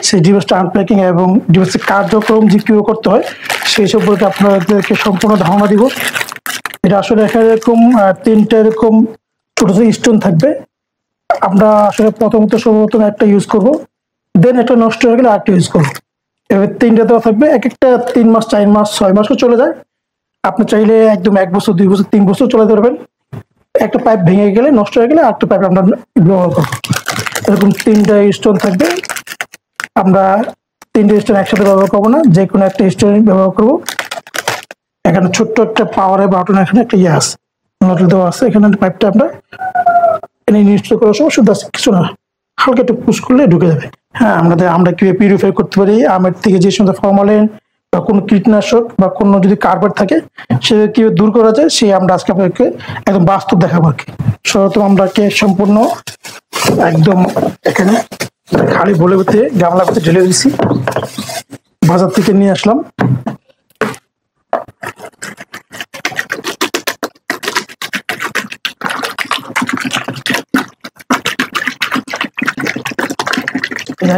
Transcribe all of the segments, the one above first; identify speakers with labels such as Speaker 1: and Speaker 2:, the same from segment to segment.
Speaker 1: সেই ডিভাইসটা আনপ্যাকিং এবং ডিভাইসের কার্যক্রম যে কীভাবে করতে হয় সেই সম্পর্কে আপনাদেরকে সম্পূর্ণ ধারণা দিব। এটা আসলে এখানে এরকম 3টা এরকম ছোটো ছোটো স্টোন থাকবে। আমরা আসলে প্রথমত সর্বপ্রথম একটা ইউজ করব, দেন একটা নষ্ট হয়ে গেলে আরেকটা ইউজ করবো। এবার 3টা দেওয়া থাকবে, এক একটা 3 মাস 4 মাস 6 মাসও চলে যায়। আপনি চাইলে একদম 1 বছর 2 বছর 3 বছর চলে পারবেন। একটা পাইপ ভেঙে গেলে নষ্ট হয়ে গেলে আরেকটা পাইপ আমরা ব্যবহার করবো। এরকম 3টা স্টোন থাকবে। আমরা 3টে স্টোন একসাথে ব্যবহার করবো না, যে কোনো একটা স্টোন ব্যবহার করবো। এখানে ছোট্ট একটা পাওয়ারের বাটন, এখানে একটা আছে নজল দেওয়া আছে। এখানে পাইপটা আমরা এনে ইনস্টল করার সময় শুধু কিছু না, হালকা একটু পুশ করলে ঢুকে যাবে। হ্যাঁ, আমরা কিভাবে পিউরিফাই করতে পারি, আমের থেকে যে সমস্ত ফরমালিন বা কোনো কীটনাশক বা কোনো যদি কার্বন থাকে সেটা কিভাবে দূর করা যায়, সেই আমরা আজকে আপনাদেরকে একদম বাস্তব দেখাবো আর কি। সর্বপ্রথম আমরাকে সম্পূর্ণ একদম এখানে খালি বলে বেঁধে গামলা বেঁধে ঢেলে দিচ্ছি, বাজার থেকে নিয়ে আসলাম।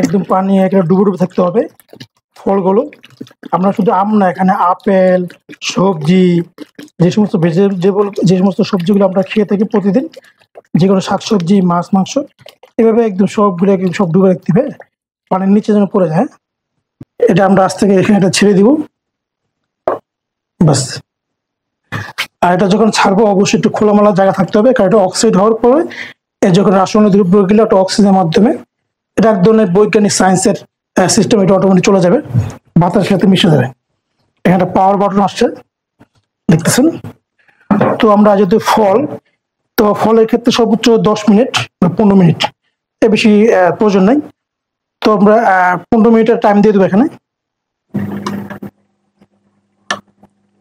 Speaker 1: একদম পানি একটা ডুবো ডুবো থাকতে হবে। ফলগুলো আমরা শুধু আম না, এখানে আপেল, সবজি, যে সমস্ত ভেজিটেবল, যে সমস্ত সবজিগুলো আমরা খেয়ে থাকি প্রতিদিন, যেগুলো শাকসবজি, মাছ, মাংস, এভাবে একদম সবগুলো একদম সব ডুবে রাখতে হবে, পানির নিচে যেন পড়ে যায়। এটা আমরা আজ থেকে এখানে এটা ছেড়ে দিব, বাস। আর এটা যখন ছাড়বো অবশ্যই একটু খোলামেলা জায়গা থাকতে হবে, কারণ এটা অক্সাইড হওয়ার পরে যখন রাসায়নিক দ্রব্য গেলে একটা অক্সিজেনের মাধ্যমে, এটা এক ধরনের বৈজ্ঞানিক সায়েন্সের সিস্টেম, এটা অটোমেটিক চলে যাবে, বাতাসের সাথে মিশে যাবে। এখানে পাওয়ার বাটন আসছে, দেখতেছেন। তো আমরা যদি ফলের ক্ষেত্রে সর্বোচ্চ 10 মিনিট বা 15 মিনিট, এর বেশি প্রয়োজন নেই। তো আমরা 15 মিনিটের টাইম দিয়ে দেবো এখানে।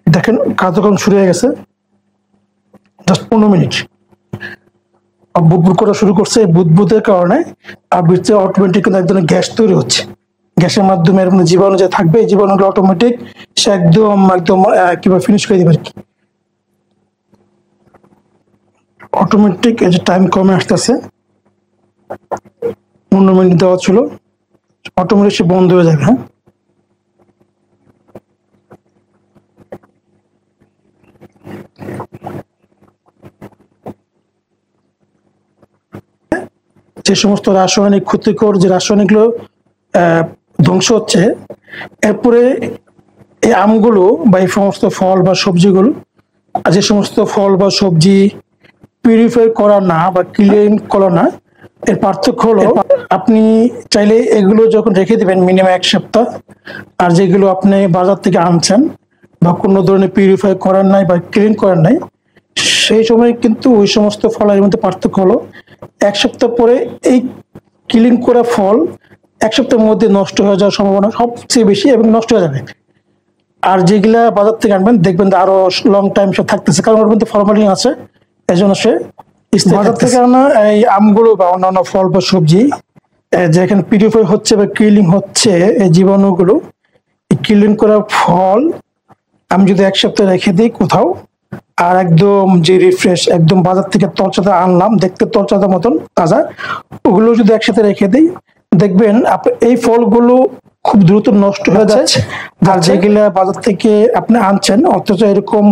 Speaker 1: দেখেন কার্যক্রম শুরু হয়ে গেছে, জাস্ট 15 মিনিট। বুদবুদ করা শুরু করছে, বুদবুদের কারণে আর ভিতরে অটোমেটিক এক ধরনের গ্যাস তৈরি হচ্ছে। গ্যাসের মাধ্যমে এর মধ্যে জীবাণু যে থাকবে, এই জীবাণুগুলো অটোমেটিক সে একদম কিভাবে ফিনিশ করে দিবে আর কি। অটোমেটিক এই যে টাইম কমে আসতেছে, 15 মিনিট দেওয়া ছিল, অটোমেটিক সে বন্ধ হয়ে যাবে। হ্যাঁ, যে সমস্ত রাসায়নিক ক্ষতিকর যে রাসায়নিকগুলো ধ্বংস হচ্ছে, এরপরে এই আমগুলো বা এই সমস্ত ফল বা সবজিগুলো, যে সমস্ত ফল বা সবজি পিউরিফাই করা না বা ক্লিন করা না, এর পার্থক্য হলো আপনি চাইলে এগুলো যখন রেখে দেবেন মিনিমাম 1 সপ্তাহ, আর যেগুলো আপনি বাজার থেকে আনছেন বা কোনো ধরনের পিউরিফাই করার নাই বা ক্লিন করার নাই, সেই সময় কিন্তু ওই সমস্ত ফলের মধ্যে পার্থক্য হলো 1 সপ্তাহ পরে এই ক্লিন করা ফল 1 সপ্তাহের মধ্যে নষ্ট হয়ে যাওয়ার সম্ভাবনা সবচেয়ে বেশি এবং নষ্ট হয়ে যাবে। আর যেগুলা বাজার থেকে আনবেন দেখবেন আরো লং টাইম সে থাকতেছে, কারণ ওর মধ্যে ফরমালিন আছে, এই জন্য সে বাজার থেকে আনা এই আমগুলো বা অন্যান্য ফল বা সবজি যেখানে পিউরিফাই হচ্ছে বা ক্লিনিং হচ্ছে, এই জীবাণুগুলো ক্লিন করা ফল আমি যদি 1 সপ্তাহ রেখে দিই কোথাও, আর একদম যে রিফ্রেশ একদম বাজার থেকে তরচাদা আনলাম, দেখতে তরচাদার মতন তাজা, ওগুলো যদি একসাথে রেখে দিই, দেখবেন এই ফলগুলো খুব দ্রুত নষ্ট হয়ে যাচ্ছে। আর যেগুলা বাজার থেকে আপনি আনছেন অথচ এরকম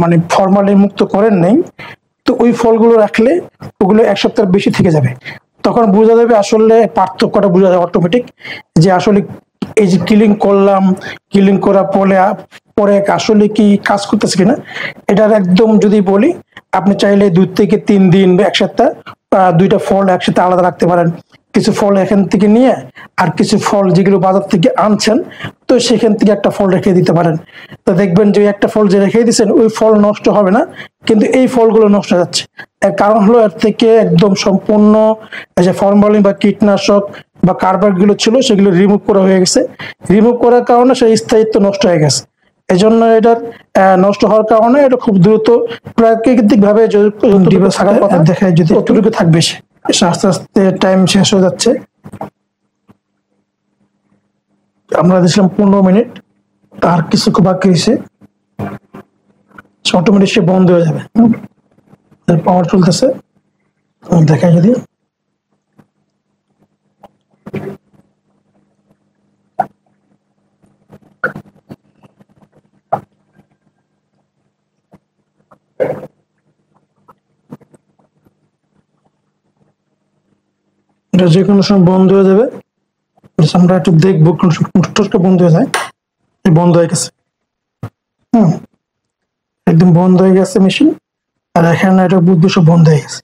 Speaker 1: মানে ফরমালিন মুক্ত করেন নেই, তো ওই ফলগুলো রাখলে ওগুলো 1 সপ্তাহ বেশি থেকে যাবে। তখন বোঝা যাবে, আসলে পার্থক্যটা বোঝা যাবে অটোমেটিক, যে আসলে এই যে ক্লিন করলাম, ক্লিন করার পরে আসলে কি কাজ করতেছে কিনা। এটার একদম যদি বলি, আপনি চাইলে 2 থেকে 3 দিন বা 1 সপ্তাহ 2টা ফল একসাথে আলাদা রাখতে পারেন। কিছু ফল এখান থেকে নিয়ে আর কিছু ফল যেগুলো বাজার থেকে আনছেন, তো সেখান থেকে একটা ফল রেখে দিতে পারেন। তো দেখবেন যে একটা ফল যে রেখে দিচ্ছেন ওই ফল নষ্ট হবে না, কিন্তু এই ফলগুলো নষ্ট হয়ে যাচ্ছে। এর কারণ হলো এর থেকে একদম সম্পূর্ণ যে ফরমালিন বা কীটনাশক বা কার্বাইড গুলো ছিল সেগুলো রিমুভ করা হয়ে গেছে। রিমুভ করার কারণে সেই স্থায়িত্ব নষ্ট হয়ে গেছে। এই জন্য এটার নষ্ট হওয়ার কারণে এটা খুব দ্রুত প্রাকৃতিক ভাবে থাকার কথা দেখায়, যদি অতটুকু থাকবে সে আস্তে আস্তে টাইম শেষ হয়ে যাচ্ছে। আমরা দিয়েছিলাম 15 মিনিট, আর কিছু বাকি রয়েছে, অটোমেটিক সে বন্ধ হয়ে যাবে। পাওয়ার চলতেছে, দেখায় যদি এটা যে কোনো সময় বন্ধ হয়ে যাবে। আমরা একটু দেখবো কোন সময় বন্ধ হয়ে যায়। বন্ধ হয়ে গেছে। একদম বন্ধ হয়ে গেছে মেশিন। আর এখানে এটা বুঝবো সব বন্ধ হয়ে গেছে।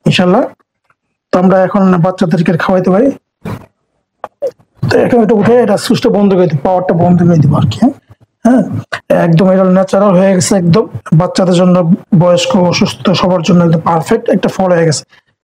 Speaker 1: ইনশাল্লাহ। তো আমরা এখন বাচ্চাদেরকে খাওয়াইতে পারি। তো এখন এটা উঠে এটা সুইচটা বন্ধ করে দিই, পাওয়ারটা বন্ধ করে দিব আর কি। হ্যাঁ, একদম এটা ন্যাচারাল হয়ে গেছে, একদম বাচ্চাদের জন্য, বয়স্ক, অসুস্থ সবার জন্য একদম পারফেক্ট একটা ফল হয়ে গেছে।